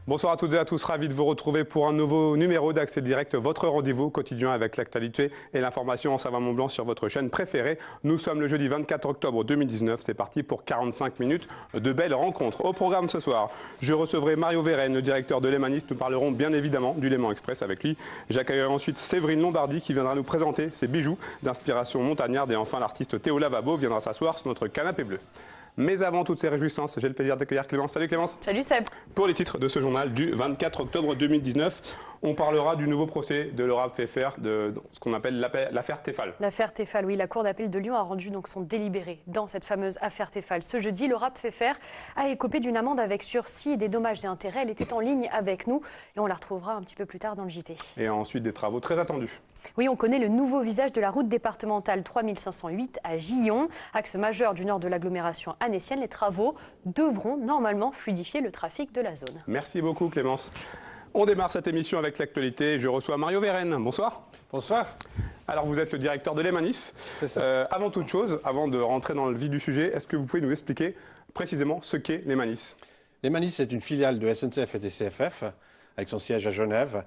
Bonsoir à toutes et à tous, ravi de vous retrouver pour un nouveau numéro d'Accès Direct, votre rendez-vous quotidien avec l'actualité et l'information en Savoie-Mont-Blanc sur votre chaîne préférée. Nous sommes le jeudi 24 octobre 2019, c'est parti pour 45 minutes de belles rencontres. Au programme ce soir, je recevrai Mario Vérenne, le directeur de l'Emanis. Nous parlerons bien évidemment du Léman Express avec lui. J'accueillerai ensuite Séverine Lombardi qui viendra nous présenter ses bijoux d'inspiration montagnarde. Et enfin, l'artiste Théo Lavabo viendra s'asseoir sur notre canapé bleu. Mais avant toutes ces réjouissances, j'ai le plaisir d'accueillir Clémence. Salut Clémence. Salut Seb. Pour les titres de ce journal du 24 octobre 2019, on parlera du nouveau procès de Laura Pfeffer, de ce qu'on appelle l'affaire Tefal. L'affaire Tefal, oui, la Cour d'appel de Lyon a rendu donc son délibéré dans cette fameuse affaire Tefal. Ce jeudi, Laura Pfeffer a écopé d'une amende avec sursis et des dommages et intérêts. Elle était en ligne avec nous et on la retrouvera un petit peu plus tard dans le JT. Et ensuite des travaux très attendus. Oui, on connaît le nouveau visage de la route départementale 3508 à Gillon, axe majeur du nord de l'agglomération annécienne. Les travaux devront normalement fluidifier le trafic de la zone. Merci beaucoup Clémence. On démarre cette émission avec l'actualité. Je reçois Mario Vérenne. Bonsoir. Bonsoir. Alors vous êtes le directeur de l'Emanis. C'est ça. Avant toute chose, avant de rentrer dans le vif du sujet, est-ce que vous pouvez nous expliquer précisément ce qu'est l'Emanis ? L'Emanis, c'est une filiale de SNCF et des CFF, avec son siège à Genève,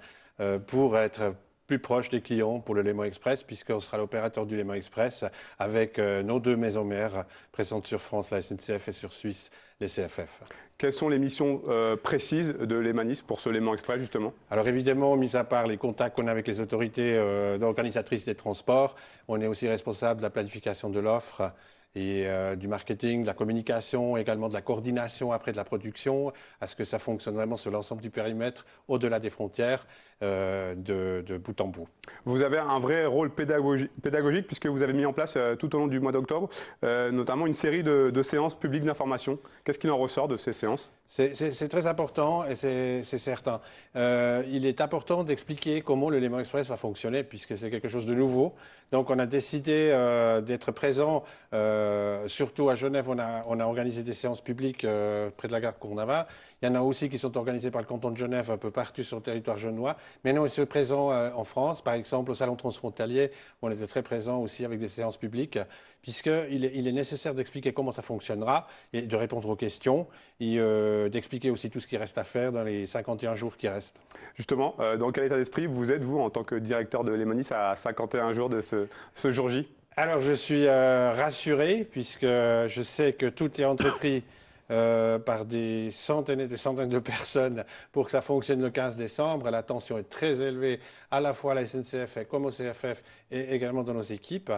pour être plus proche des clients pour le Léman Express, puisqu'on sera l'opérateur du Léman Express avec nos deux maisons mères présentes sur France, la SNCF, et sur Suisse, les CFF. Quelles sont les missions précises de l'Emanis pour ce Léman Express, justement ? Alors évidemment, mis à part les contacts qu'on a avec les autorités organisatrices des transports, on est aussi responsable de la planification de l'offre et du marketing, de la communication, également de la coordination après de la production, à ce que ça fonctionne vraiment sur l'ensemble du périmètre, au-delà des frontières, de bout en bout. Vous avez un vrai rôle pédagogique puisque vous avez mis en place tout au long du mois d'octobre, notamment une série de séances publiques d'information. Qu'est-ce qu'il en ressort de ces séances ? C'est très important et c'est certain. Il est important d'expliquer comment le Léman Express va fonctionner puisque c'est quelque chose de nouveau. Donc on a décidé d'être présent. Surtout à Genève, on a organisé des séances publiques près de la gare Cournavin. Il y en a aussi qui sont organisées par le canton de Genève un peu partout sur le territoire genevois. Mais nous, on est présents en France, par exemple au Salon transfrontalier, où on était très présents aussi avec des séances publiques, puisqu'il est nécessaire d'expliquer comment ça fonctionnera et de répondre aux questions et d'expliquer aussi tout ce qui reste à faire dans les 51 jours qui restent. Justement, dans quel état d'esprit vous êtes, vous, en tant que directeur de l'Emanis, à 51 jours de ce jour J ? Alors, je suis rassuré, puisque je sais que tout est entrepris par des centaines et des centaines de personnes pour que ça fonctionne le 15 décembre. La tension est très élevée, à la fois à la SNCF comme au CFF et également dans nos équipes.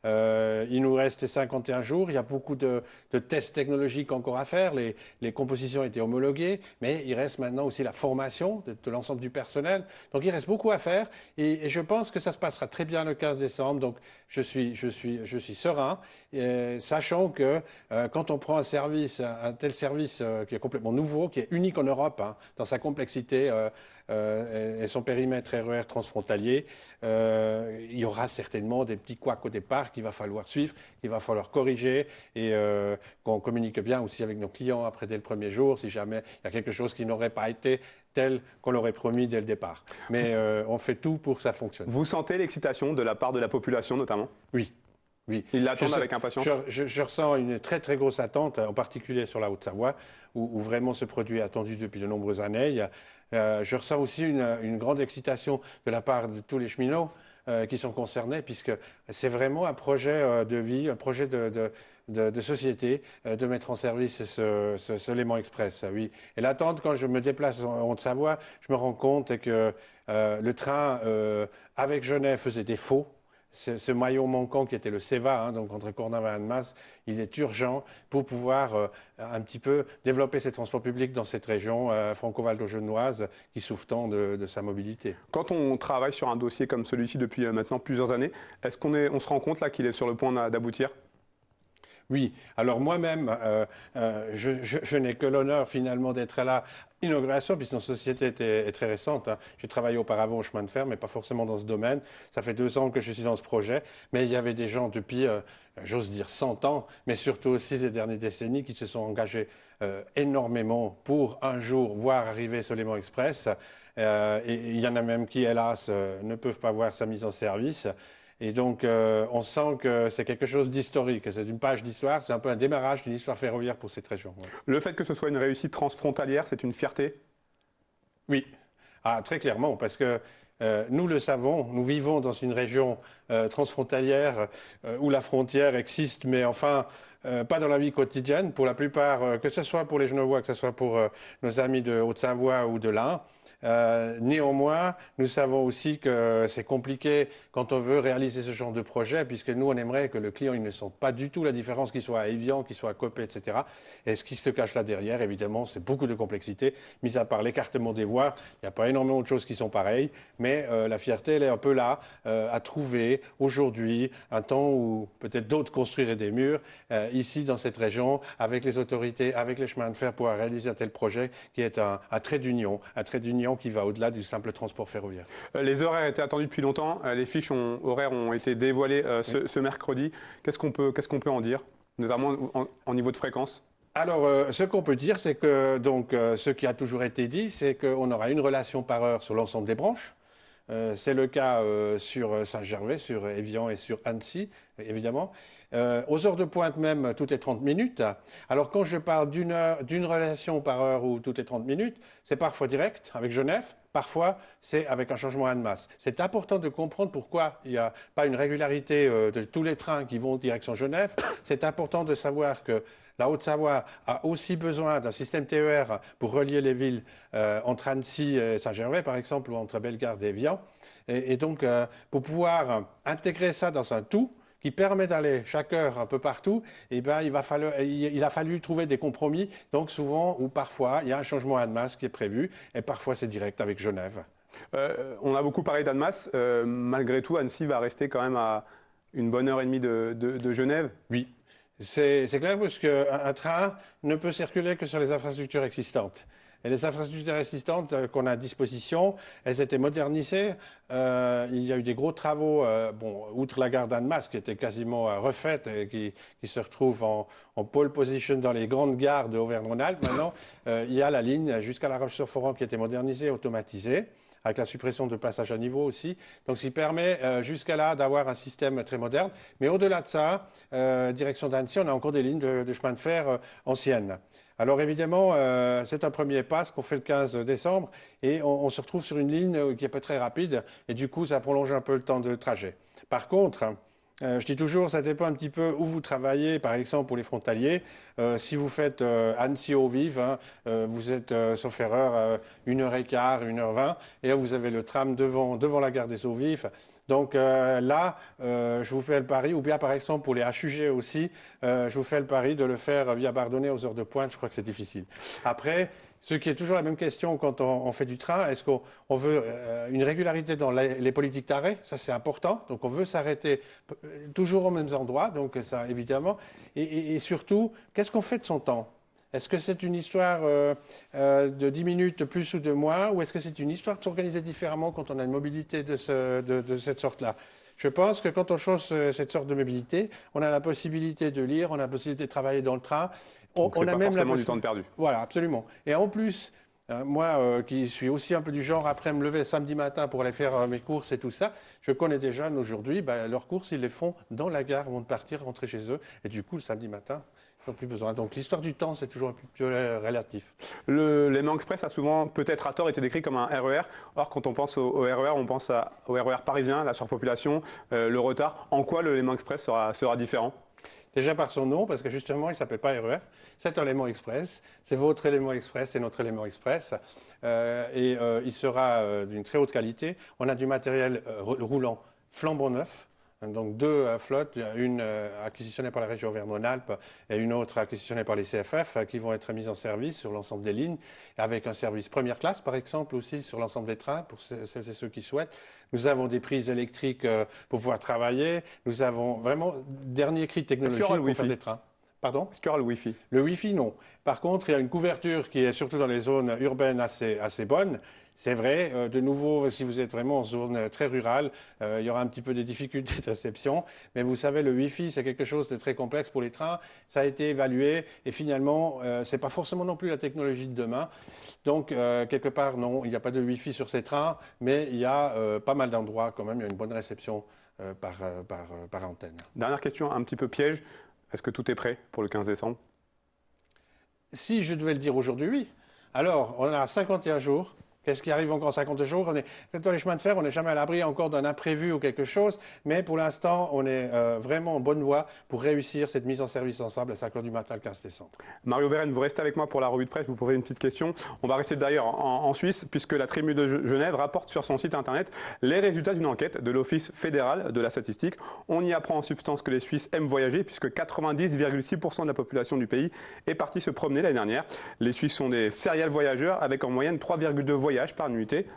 Il nous reste 51 jours. Il y a beaucoup de tests technologiques encore à faire. Les compositions ont été homologuées, mais il reste maintenant aussi la formation de l'ensemble du personnel. Donc il reste beaucoup à faire et je pense que ça se passera très bien le 15 décembre. Donc je suis serein, sachant que quand on prend un tel service qui est complètement nouveau, qui est unique en Europe, dans sa complexité et son périmètre RER transfrontalier, il y aura certainement des petits couacs au départ qu'il va falloir suivre, qu'il va falloir corriger et qu'on communique bien aussi avec nos clients après dès le premier jour si jamais il y a quelque chose qui n'aurait pas été tel qu'on l'aurait promis dès le départ. Mais on fait tout pour que ça fonctionne. Vous sentez l'excitation de la part de la population notamment ? Oui. Oui. Ils l'attendent avec impatience. Je ressens une très très grosse attente, en particulier sur la Haute-Savoie, où vraiment ce produit est attendu depuis de nombreuses années. Je ressens aussi une grande excitation de la part de tous les cheminots qui sont concernés, puisque c'est vraiment un projet de vie, un projet de société, de mettre en service ce Léman Express. Oui. Et l'attente, quand je me déplace en Haute-Savoie, je me rends compte que le train avec Genève faisait défaut. Ce maillon manquant qui était le CEVA, donc entre Cournavin et Annemasse, il est urgent pour pouvoir un petit peu développer ces transports publics dans cette région franco-valdo-genevoise qui souffre tant de sa mobilité. Quand on travaille sur un dossier comme celui-ci depuis maintenant plusieurs années, est-ce qu'on se rend compte là qu'il est sur le point d'aboutir ? Oui, alors moi-même, je n'ai que l'honneur finalement d'être là. Inauguration, puisque notre société est très récente. J'ai travaillé auparavant au chemin de fer, mais pas forcément dans ce domaine. Ça fait 2 ans que je suis dans ce projet, mais il y avait des gens depuis, j'ose dire, 100 ans, mais surtout aussi ces dernières décennies qui se sont engagés énormément pour un jour voir arriver ce Léman Express. Et il y en a même qui, hélas, ne peuvent pas voir sa mise en service. Et donc, on sent que c'est quelque chose d'historique. C'est une page d'histoire, c'est un peu un démarrage d'une histoire ferroviaire pour cette région. Ouais. Le fait que ce soit une réussite transfrontalière, c'est une fierté ? Oui, très clairement, parce que nous le savons, nous vivons dans une région transfrontalière où la frontière existe, mais enfin, pas dans la vie quotidienne. Pour la plupart, que ce soit pour les Genevois, que ce soit pour nos amis de Haute-Savoie ou de l'Ain. Néanmoins, nous savons aussi que c'est compliqué quand on veut réaliser ce genre de projet, puisque nous, on aimerait que le client il ne sente pas du tout la différence, qu'il soit à Évian, qu'il soit à Coppet, etc. Et ce qui se cache là derrière, évidemment, c'est beaucoup de complexité. Mis à part l'écartement des voies, il n'y a pas énormément de choses qui sont pareilles, mais la fierté, elle est un peu là, à trouver aujourd'hui un temps où peut-être d'autres construiraient des murs, ici dans cette région, avec les autorités, avec les chemins de fer, pour réaliser un tel projet qui est un trait d'union qui va au-delà du simple transport ferroviaire. Les horaires étaient attendus depuis longtemps. Les fiches horaires ont été dévoilées ce mercredi. Qu'est-ce qu'on peut en dire, notamment en niveau de fréquence? Alors, ce qu'on peut dire, c'est que ce qui a toujours été dit, c'est qu'on aura une relation par heure sur l'ensemble des branches. C'est le cas sur Saint-Gervais, sur Évian et sur Annecy, évidemment. Aux heures de pointe même, toutes les 30 minutes. Alors, quand je parle d'une relation par heure ou toutes les 30 minutes, c'est parfois direct avec Genève, parfois c'est avec un changement à de masse. C'est important de comprendre pourquoi il n'y a pas une régularité de tous les trains qui vont direction Genève. C'est important de savoir que la Haute-Savoie a aussi besoin d'un système TER pour relier les villes entre Annecy et Saint-Gervais, par exemple, ou entre Bellegarde et Évian. Et donc, pour pouvoir intégrer ça dans un tout qui permet d'aller chaque heure un peu partout, eh ben, il a fallu trouver des compromis. Donc, souvent ou parfois, il y a un changement à de masse qui est prévu, et parfois c'est direct avec Genève. On a beaucoup parlé d'Annemasse. Malgré tout, Annecy va rester quand même à une bonne heure et demie de Genève. Oui. C'est clair parce qu'un train ne peut circuler que sur les infrastructures existantes. Et les infrastructures existantes qu'on a à disposition, elles étaient modernisées. Il y a eu des gros travaux, outre la gare d'Annemasse qui était quasiment refaite et qui se retrouve en pole position dans les grandes gares de Auvergne-Rhône-Alpes. Maintenant, il y a la ligne jusqu'à La Roche-sur-Foron qui était modernisée, automatisée, avec la suppression de passage à niveau aussi. Donc, ce qui permet jusqu'à là d'avoir un système très moderne. Mais au-delà de ça, direction d'Annecy, on a encore des lignes de chemin de fer anciennes. Alors évidemment, c'est un premier pas, ce qu'on fait le 15 décembre, et on se retrouve sur une ligne qui n'est pas très rapide, et du coup, ça prolonge un peu le temps de trajet. Par contre, je dis toujours, ça dépend un petit peu où vous travaillez. Par exemple, pour les frontaliers, si vous faites Annecy-Eaux-Vives, vous êtes, sauf erreur, 1h15, 1h20, et là, vous avez le tram devant la gare des Eaux-Vives. Donc là, je vous fais le pari, ou bien par exemple pour les HUG aussi, je vous fais le pari de le faire via Bardonnay aux heures de pointe. Je crois que c'est difficile. Après, ce qui est toujours la même question quand on fait du train, est-ce qu'on veut une régularité dans les politiques d'arrêt? Ça, c'est important. Donc, on veut s'arrêter toujours aux mêmes endroits, donc ça, évidemment. Et surtout, qu'est-ce qu'on fait de son temps? Est-ce que c'est une histoire de 10 minutes plus ou de moins, ou est-ce que c'est une histoire de s'organiser différemment quand on a une mobilité de cette sorte-là? Je pense que quand on change cette sorte de mobilité, on a la possibilité de lire, on a la possibilité de travailler dans le train. On a même forcément du temps de perdu. Voilà, absolument. Et en plus, moi qui suis aussi un peu du genre après me lever le samedi matin pour aller faire mes courses et tout ça, je connais des jeunes aujourd'hui, leurs courses, ils les font dans la gare avant de partir, rentrer chez eux. Et du coup, le samedi matin, ils n'ont plus besoin. Donc l'histoire du temps, c'est toujours un peu plus relatif. Léman Express a souvent, peut-être à tort, été décrit comme un RER. Or, quand on pense au RER, on pense au RER parisien, la surpopulation, le retard. En quoi le Léman Express sera différent? Déjà par son nom, parce que justement, il ne s'appelle pas RER, c'est un Léman Express. C'est votre élément express, c'est notre élément express. Il sera d'une très haute qualité. On a du matériel roulant flambant neuf. Donc deux flottes, une acquisitionnée par la région Auvergne-Rhône-Alpes et une autre acquisitionnée par les CFF qui vont être mises en service sur l'ensemble des lignes, avec un service première classe par exemple aussi sur l'ensemble des trains pour celles et ceux qui souhaitent. Nous avons des prises électriques pour pouvoir travailler. Nous avons vraiment dernier cri technologique pour faire des trains. Pardon ? Est-ce qu'il y aura le Wi-Fi ? Le Wi-Fi, non. Par contre, il y a une couverture qui est surtout dans les zones urbaines assez bonne. C'est vrai, de nouveau, si vous êtes vraiment en zone très rurale, il y aura un petit peu des difficultés de réception. Mais vous savez, le Wi-Fi, c'est quelque chose de très complexe pour les trains. Ça a été évalué et finalement, c'est pas forcément non plus la technologie de demain. Donc, quelque part, non, il n'y a pas de Wi-Fi sur ces trains, mais il y a pas mal d'endroits quand même, il y a une bonne réception par antenne. Dernière question, un petit peu piège. Est-ce que tout est prêt pour le 15 décembre ? Si je devais le dire aujourd'hui, oui. Alors, on a 51 jours, Qu'est-ce qui arrive encore en 50 jours? Dans les chemins de fer, on n'est jamais à l'abri encore d'un imprévu ou quelque chose, mais pour l'instant, on est vraiment en bonne voie pour réussir cette mise en service ensemble à 5 h du matin le 15 décembre. Mario Verheyen, vous restez avec moi pour la revue de presse, vous posez une petite question. On va rester d'ailleurs en Suisse, puisque la Tribune de Genève rapporte sur son site internet les résultats d'une enquête de l'Office fédéral de la statistique. On y apprend en substance que les Suisses aiment voyager, puisque 90,6% de la population du pays est partie se promener l'année dernière. Les Suisses sont des serial voyageurs, avec en moyenne 3,2 voyages par nuitée,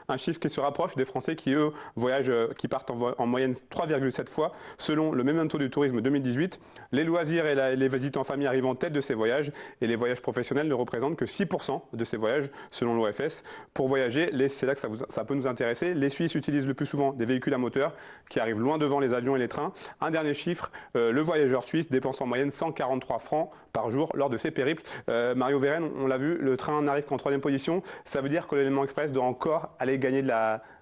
un chiffre qui se rapproche des Français qui, eux, voyagent, qui partent en moyenne 3,7 fois, selon le Memento du tourisme 2018. Les loisirs et les visites en famille arrivent en tête de ces voyages, et les voyages professionnels ne représentent que 6% de ces voyages, selon l'OFS. Pour voyager, c'est là que ça peut nous intéresser, les Suisses utilisent le plus souvent des véhicules à moteur, qui arrivent loin devant les avions et les trains. Un dernier chiffre, le voyageur suisse dépense en moyenne 143 francs par jour lors de ses périples. Mario Verheyen, on l'a vu, le train n'arrive qu'en 3e position. Ça veut dire que l'élément express doit encore aller gagner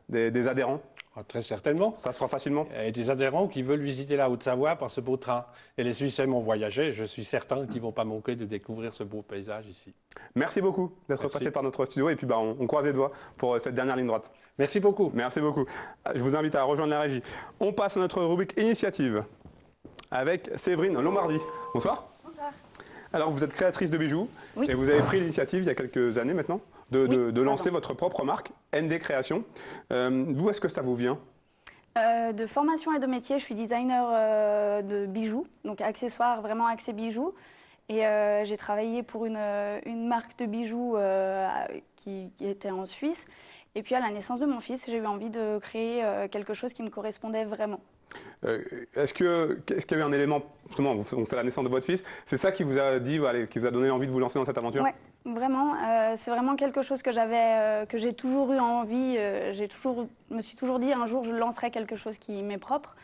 des adhérents? Très certainement. Ça se fera facilement. Et des adhérents qui veulent visiter la Haute-Savoie par ce beau train. Et les Suisses aiment voyager. Je suis certain qu'ils ne vont pas manquer de découvrir ce beau paysage ici. Merci beaucoup d'être passé par notre studio. Et puis on croise les doigts pour cette dernière ligne droite. Merci beaucoup. Merci beaucoup. Je vous invite à rejoindre la régie. On passe à notre rubrique initiative avec Séverine Lombardi. Bonsoir. Bonsoir. Alors, vous êtes créatrice de bijoux. Oui. Et vous avez pris l'initiative il y a quelques années maintenant de lancer votre propre marque, ND Création. D'où est-ce que ça vous vient? De formation et de métier, je suis designer de bijoux, donc accessoires, vraiment axés bijoux. Et j'ai travaillé pour une marque de bijoux qui était en Suisse. Et puis à la naissance de mon fils, j'ai eu envie de créer quelque chose qui me correspondait vraiment. Est-ce qu'il y a eu un élément, justement, c'est la naissance de votre fils, c'est ça qui vous a dit, qui vous a donné envie de vous lancer dans cette aventure? Oui, vraiment. C'est vraiment quelque chose que j'ai toujours eu envie. Je me suis toujours dit un jour je lancerai quelque chose qui m'est propre.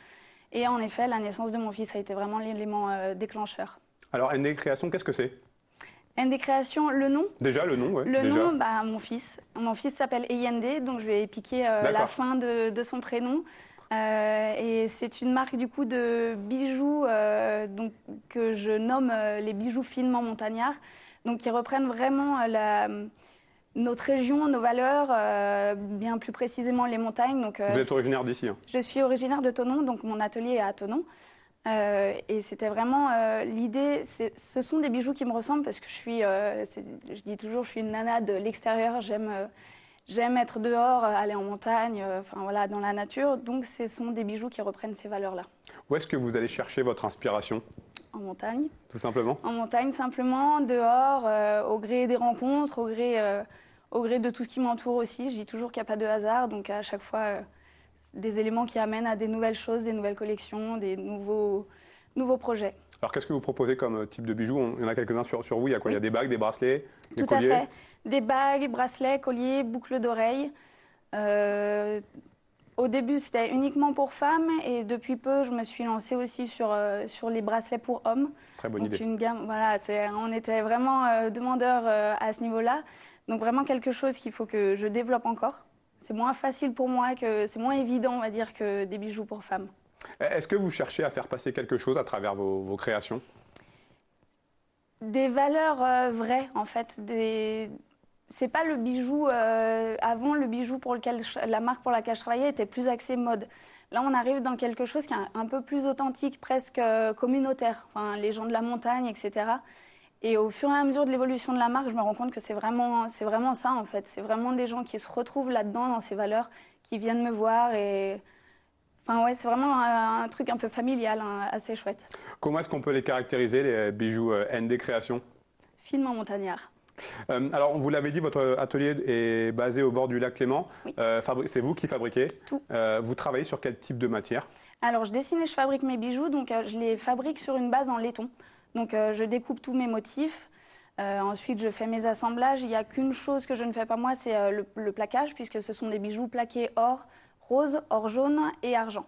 Et en effet, la naissance de mon fils a été vraiment l'élément déclencheur. Alors, ND Création, qu'est-ce que c'est? ND Création, le nom? Déjà, le nom, oui. Le nom, mon fils. Mon fils s'appelle Eyende, donc je lui ai piqué la fin de son prénom. Et c'est une marque du coup de bijoux donc, que je nomme les bijoux finement montagnards, donc qui reprennent vraiment notre région, nos valeurs, bien plus précisément les montagnes. Donc, vous êtes originaire d'ici? Je suis originaire de Thonon, donc mon atelier est à Thonon. Et c'était vraiment l'idée, ce sont des bijoux qui me ressemblent parce que je dis toujours, je suis une nana de l'extérieur, j'aime être dehors, aller en montagne, dans la nature. Donc ce sont des bijoux qui reprennent ces valeurs-là. Où est-ce que vous allez chercher votre inspiration? En montagne. Tout simplement? En montagne, simplement, dehors, au gré des rencontres, au gré de tout ce qui m'entoure aussi. Je dis toujours qu'il n'y a pas de hasard, donc à chaque fois, des éléments qui amènent à des nouvelles choses, des nouvelles collections, des nouveaux projets. Alors qu'est-ce que vous proposez comme type de bijoux? Il y en a quelques-uns sur vous, il y a quoi? Oui. Il y a des bagues, des bracelets, des colliers? Tout à fait. Des bagues, bracelets, colliers, boucles d'oreilles. Au début, c'était uniquement pour femmes et depuis peu, je me suis lancée aussi sur les bracelets pour hommes. Très bonne idée. Une gamme, voilà, on était vraiment demandeurs à ce niveau-là. Donc vraiment quelque chose qu'il faut que je développe encore. C'est moins facile pour moi, c'est moins évident, on va dire, que des bijoux pour femmes. Est-ce que vous cherchez à faire passer quelque chose à travers vos créations? Des valeurs vraies, en fait. C'est pas le bijou... avant, le bijou pour la marque pour laquelle je travaillais était plus axé mode. Là, on arrive dans quelque chose qui est un peu plus authentique, presque communautaire. Enfin, les gens de la montagne, etc. Et au fur et à mesure de l'évolution de la marque, je me rends compte que c'est vraiment ça, en fait. C'est vraiment des gens qui se retrouvent là-dedans, dans ces valeurs, qui viennent me voir. Et enfin, ouais, c'est vraiment un truc un peu familial, assez chouette. Comment est-ce qu'on peut les caractériser, les bijoux ND Création? Finement montagnard. Alors, vous l'avez dit, votre atelier est basé au bord du lac Clément. Oui. C'est vous qui fabriquez? Tout. Vous travaillez sur quel type de matière? Alors, je dessine et je fabrique mes bijoux, donc je les fabrique sur une base en laiton. Donc je découpe tous mes motifs, ensuite je fais mes assemblages. Il n'y a qu'une chose que je ne fais pas moi, c'est le plaquage, puisque ce sont des bijoux plaqués or rose, or jaune et argent.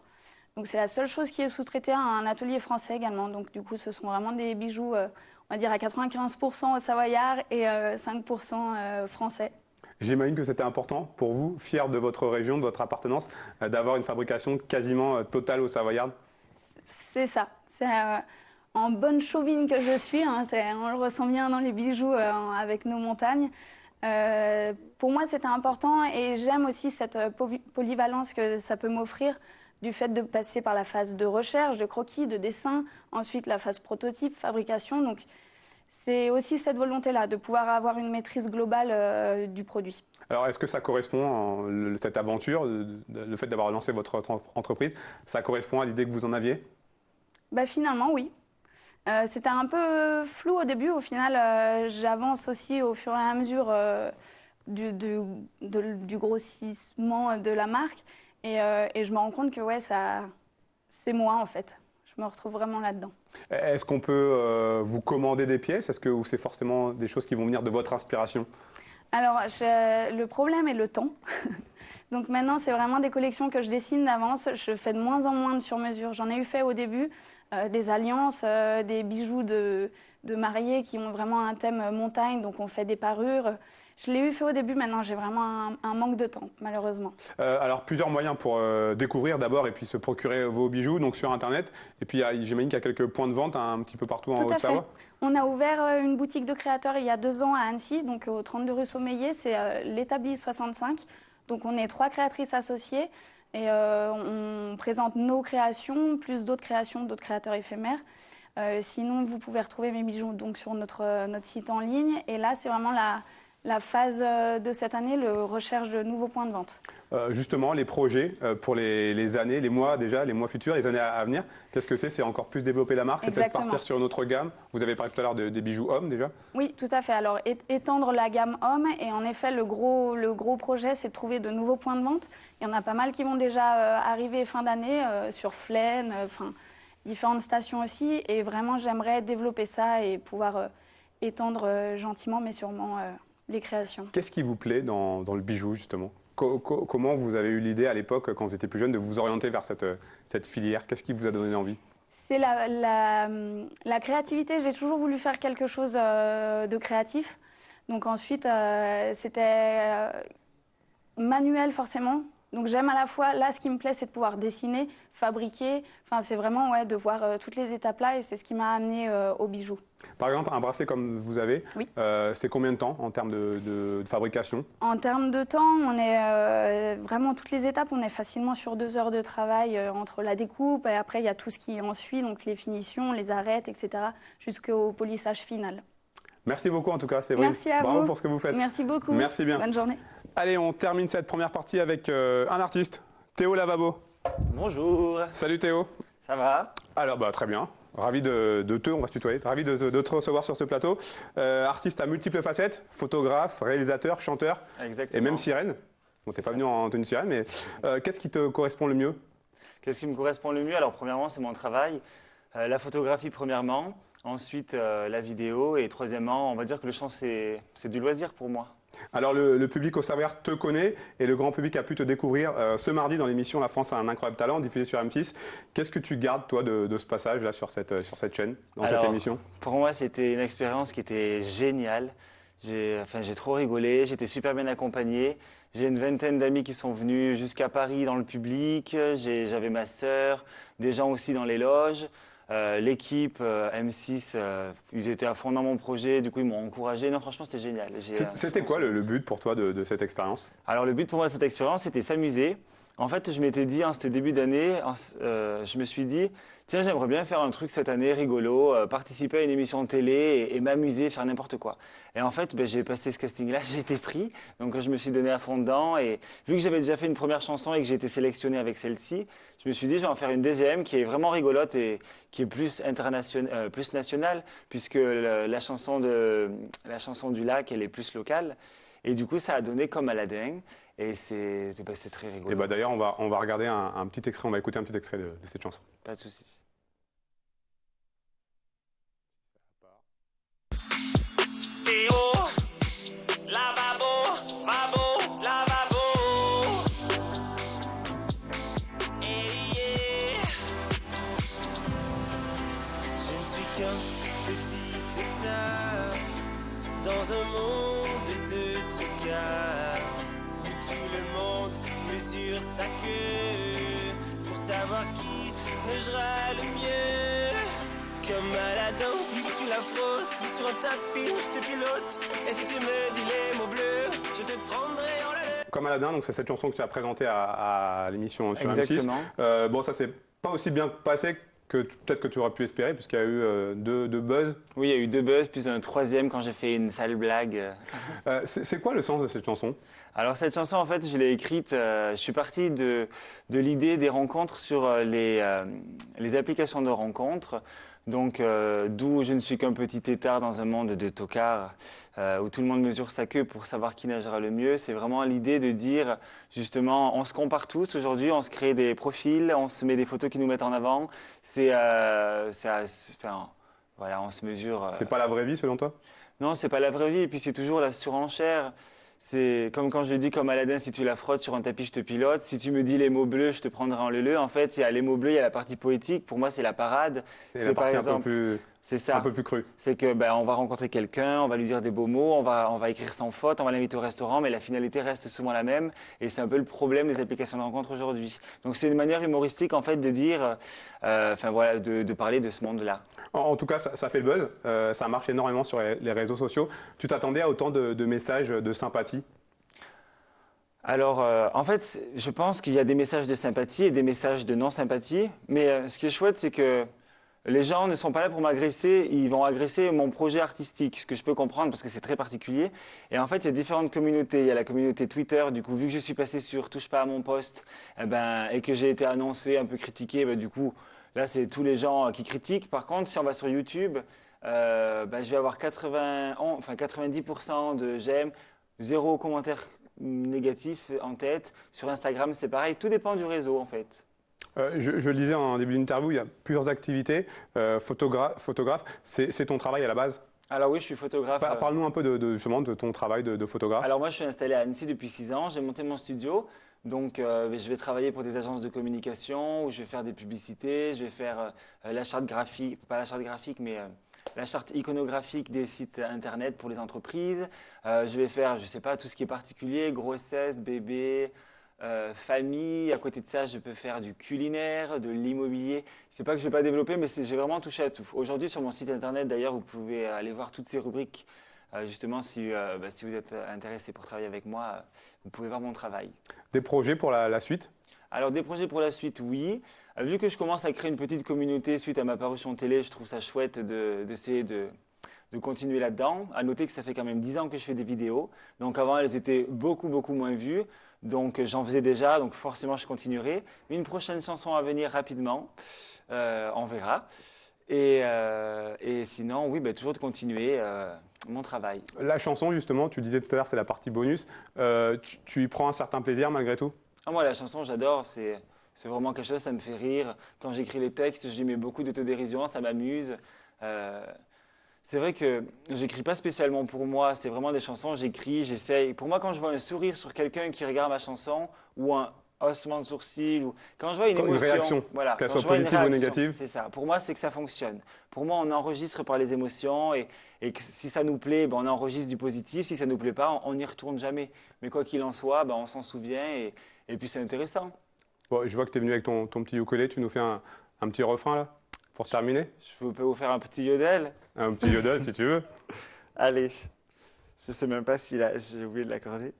Donc c'est la seule chose qui est sous-traitée à un atelier français également. Donc du coup ce sont vraiment des bijoux, on va dire à 95% au savoyard et 5% français. J'imagine que c'était important pour vous, fier de votre région, de votre appartenance, d'avoir une fabrication quasiment totale au savoyard? C'est ça. C'est en bonne chauvine que je suis, on le ressent bien dans les bijoux avec nos montagnes. Pour moi, c'était important et j'aime aussi cette polyvalence que ça peut m'offrir du fait de passer par la phase de recherche, de croquis, de dessin, ensuite la phase prototype, fabrication. Donc, c'est aussi cette volonté-là de pouvoir avoir une maîtrise globale du produit. Alors, est-ce que ça correspond, cette aventure, le fait d'avoir lancé votre entreprise, ça correspond à l'idée que vous en aviez? Finalement, oui. C'était un peu flou au début. Au final, j'avance aussi au fur et à mesure du grossissement de la marque. Et je me rends compte que c'est moi, en fait. Je me retrouve vraiment là-dedans. Est-ce qu'on peut vous commander des pièces? Est-ce que c'est forcément des choses qui vont venir de votre inspiration? Alors, le problème est le temps. Donc maintenant, c'est vraiment des collections que je dessine d'avance. Je fais de moins en moins de sur-mesure. J'en ai eu fait au début, des alliances, des bijoux de mariés qui ont vraiment un thème montagne, donc on fait des parures. Je l'ai eu fait au début, maintenant j'ai vraiment un manque de temps, malheureusement. Alors, plusieurs moyens pour découvrir d'abord et puis se procurer vos bijoux, donc sur Internet. Et puis, j'imagine qu'il y a quelques points de vente un petit peu partout en Haute-Savoie. On a ouvert une boutique de créateurs il y a 2 ans à Annecy, donc au 32 rue Sommeillé, c'est l'établi 65. Donc on est 3 créatrices associées et on présente nos créations, plus d'autres créations d'autres créateurs éphémères. Sinon, vous pouvez retrouver mes bijoux donc, sur notre site en ligne. Et là, c'est vraiment la phase de cette année, le recherche de nouveaux points de vente. Justement, les projets pour les années, les mois déjà, les mois futurs, les années à venir, qu'est-ce que c'est? C'est encore plus développer la marque? C'est peut-être partir sur une autre gamme? Vous avez parlé tout à l'heure des bijoux hommes déjà? Oui, tout à fait. Alors, étendre la gamme homme. Et en effet, le gros projet, c'est de trouver de nouveaux points de vente. Il y en a pas mal qui vont déjà arriver fin d'année sur Flaine, différentes stations aussi. Et vraiment, j'aimerais développer ça et pouvoir étendre gentiment, mais sûrement, les créations. Qu'est-ce qui vous plaît dans le bijou, justement? Comment vous avez eu l'idée à l'époque, quand vous étiez plus jeune, de vous orienter vers cette filière? Qu'est-ce qui vous a donné envie? C'est la créativité. J'ai toujours voulu faire quelque chose de créatif. Donc ensuite, c'était manuel forcément. Donc j'aime à la fois, là ce qui me plaît c'est de pouvoir dessiner, fabriquer, enfin c'est vraiment de voir toutes les étapes là et c'est ce qui m'a amené au bijou. Par exemple, un bracelet comme vous avez, oui. C'est combien de temps en termes de fabrication? En termes de temps, on est vraiment toutes les étapes, on est facilement sur 2 heures de travail entre la découpe et après il y a tout ce qui en suit, donc les finitions, les arêtes, etc. jusqu'au polissage final. Merci beaucoup en tout cas, Séverine. Merci à vous. Bravo pour ce que vous faites. Merci beaucoup. Merci bien. Bonne journée. Allez, on termine cette première partie avec un artiste, Théo Lavabo. Bonjour. Salut Théo. Ça va? Alors, très bien. Ravi de te, on va se tutoyer, ravi de te recevoir sur ce plateau. Artiste à multiples facettes, photographe, réalisateur, chanteur. Exactement. Et même sirène. Bon, t'es pas venu en tenue sirène, mais qu'est-ce qui te correspond le mieux? Qu'est-ce qui me correspond le mieux? Alors, premièrement, c'est mon travail. La photographie, premièrement. Ensuite, la vidéo. Et troisièmement, on va dire que le chant, c'est du loisir pour moi. Alors, le public au Savoyard te connaît et le grand public a pu te découvrir ce mardi dans l'émission La France a un incroyable talent, diffusée sur M6. Qu'est-ce que tu gardes, toi, de ce passage-là sur cette chaîne, cette émission? Pour moi, c'était une expérience qui était géniale. J'ai trop rigolé, j'étais super bien accompagné. J'ai une vingtaine d'amis qui sont venus jusqu'à Paris dans le public. J'avais ma sœur, des gens aussi dans les loges. L'équipe M6, ils étaient à fond dans mon projet, du coup ils m'ont encouragé. Non, franchement, c'était génial. C'était quoi le but pour toi de cette expérience? Alors le but pour moi de cette expérience, c'était s'amuser. En fait, je m'étais dit, en ce début d'année, je me suis dit, tiens, j'aimerais bien faire un truc cette année rigolo, participer à une émission de télé et m'amuser, faire n'importe quoi. Et en fait, j'ai passé ce casting-là, j'ai été pris, donc je me suis donné à fond dedans. Et vu que j'avais déjà fait une première chanson et que j'ai été sélectionné avec celle-ci, je me suis dit, je vais en faire une deuxième qui est vraiment rigolote et qui est plus plus nationale, puisque la chanson du lac, elle est plus locale. Et du coup, ça a donné comme Aladdin. Et c'est très rigolo. Et d'ailleurs, on va regarder un petit extrait, on va écouter un petit extrait de cette chanson. Pas de souci. Théo, lavabo, lavabo. Yeah. Je ne suis qu'un petit état dans un monde de tout gars. Tout le monde mesure sa queue pour savoir qui neigera le mieux. Comme Aladdin, si tu la frottes. Sur un tapis, je te pilote. Et si tu me dis les mots bleus, je te prendrai en la... Comme Aladdin, donc c'est cette chanson que tu as présentée à l'émission sur Exactement. M6. Bon, ça s'est pas aussi bien passé que peut-être que tu aurais pu espérer, puisqu'il y a eu deux buzz. Oui, il y a eu 2 buzz, plus un 3e quand j'ai fait une sale blague. C'est quoi le sens de cette chanson? Alors cette chanson, en fait, je l'ai écrite, je suis parti de l'idée des rencontres sur les applications de rencontres. Donc, d'où je ne suis qu'un petit tétard dans un monde de tocards, où tout le monde mesure sa queue pour savoir qui nagera le mieux. C'est vraiment l'idée de dire, justement, on se compare tous aujourd'hui, on se crée des profils, on se met des photos qui nous mettent en avant. Voilà, on se mesure. C'est pas la vraie vie, selon toi? Non, c'est pas la vraie vie. Et puis c'est toujours la surenchère. C'est comme quand je dis comme Aladdin, si tu la frottes sur un tapis, je te pilote. Si tu me dis les mots bleus, je te prendrai en leu-leu. En fait, il y a les mots bleus, il y a la partie poétique. Pour moi, c'est la parade. C'est la partie c'est ça. un peu plus crue. C'est que on va rencontrer quelqu'un, on va lui dire des beaux mots, on va écrire sans faute, on va l'inviter au restaurant, mais la finalité reste souvent la même. Et c'est un peu le problème des applications de rencontre aujourd'hui. Donc c'est une manière humoristique en fait de dire, de parler de ce monde-là. En tout cas, ça fait le buzz. Ça marche énormément sur les réseaux sociaux. Tu t'attendais à autant de messages de sympathie? Alors, en fait, je pense qu'il y a des messages de sympathie et des messages de non-sympathie. Mais ce qui est chouette, c'est que les gens ne sont pas là pour m'agresser, ils vont agresser mon projet artistique, ce que je peux comprendre parce que c'est très particulier. Et en fait, il y a différentes communautés. Il y a la communauté Twitter, du coup, vu que je suis passé sur Touche pas à mon poste, et que j'ai été annoncé, un peu critiqué, du coup, là, c'est tous les gens qui critiquent. Par contre, si on va sur YouTube, je vais avoir 90% de j'aime, 0 commentaire négatif en tête. Sur Instagram, c'est pareil. Tout dépend du réseau, en fait. Je lisais en début d'interview, il y a plusieurs activités. Photographe, c'est ton travail à la base? Alors oui, je suis photographe. Parle-nous un peu justement de ton travail de photographe. Alors moi, je suis installé à Annecy depuis 6 ans. J'ai monté mon studio. Donc, je vais travailler pour des agences de communication où je vais faire des publicités. Je vais faire la charte graphique, pas la charte graphique, mais la charte iconographique des sites internet pour les entreprises. Je vais faire, je sais pas, tout ce qui est particulier, grossesse, bébé, famille. À côté de ça, je peux faire du culinaire, de l'immobilier. C'est pas que je vais pas développer, mais j'ai vraiment touché à tout. Aujourd'hui, sur mon site internet, d'ailleurs, vous pouvez aller voir toutes ces rubriques. Justement, si vous êtes intéressé pour travailler avec moi, vous pouvez voir mon travail. Des projets pour la suite? Alors, des projets pour la suite, oui. Vu que je commence à créer une petite communauté suite à ma parution télé, je trouve ça chouette d'essayer de continuer là-dedans. À noter que ça fait quand même 10 ans que je fais des vidéos. Donc, avant, elles étaient beaucoup moins vues. Donc, j'en faisais déjà, donc forcément, je continuerai. Une prochaine chanson à venir rapidement, on verra. Et sinon, oui, toujours de continuer mon travail. La chanson, justement, tu disais tout à l'heure, c'est la partie bonus. Tu y prends un certain plaisir malgré tout? Moi, la chanson, j'adore. C'est vraiment quelque chose, ça me fait rire. Quand j'écris les textes, j'y mets beaucoup d'autodérision, ça m'amuse. C'est vrai que j'écris pas spécialement pour moi. C'est vraiment des chansons, j'écris, j'essaye. Pour moi, quand je vois un sourire sur quelqu'un qui regarde ma chanson ou un haussement de sourcil, ou quand je vois une émotion, réaction, voilà, qu'elle soit positive ou négative. C'est ça. Pour moi, c'est que ça fonctionne. Pour moi, on enregistre par les émotions et que si ça nous plaît, on enregistre du positif. Si ça nous plaît pas, on n'y retourne jamais. Mais quoi qu'il en soit, on s'en souvient et puis c'est intéressant. Bon, je vois que tu es venu avec ton petit ukulélé. Tu nous fais un petit refrain là pour terminer? Je peux vous faire un petit yodel. Un petit yodel si tu veux. Allez. Je sais même pas si j'ai oublié de l'accorder.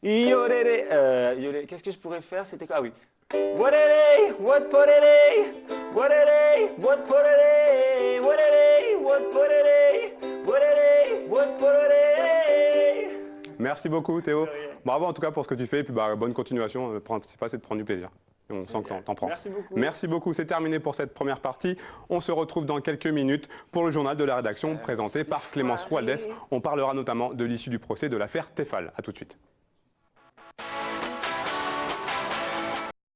Yodel. Qu'est-ce que je pourrais faire? C'était quoi? Ah oui. What it is, what put it is, what it is, what put it is, what it is, what put it is, what it is, what put it is. Merci beaucoup Théo. Bravo en tout cas pour ce que tu fais et puis bonne continuation. Le principal c'est de prendre du plaisir. Et on sent que t'en prends. Merci beaucoup. Merci beaucoup. C'est terminé pour cette première partie. On se retrouve dans quelques minutes pour le journal de la rédaction présenté par Clémence Waldès. On parlera notamment de l'issue du procès de l'affaire Tefal. À tout de suite.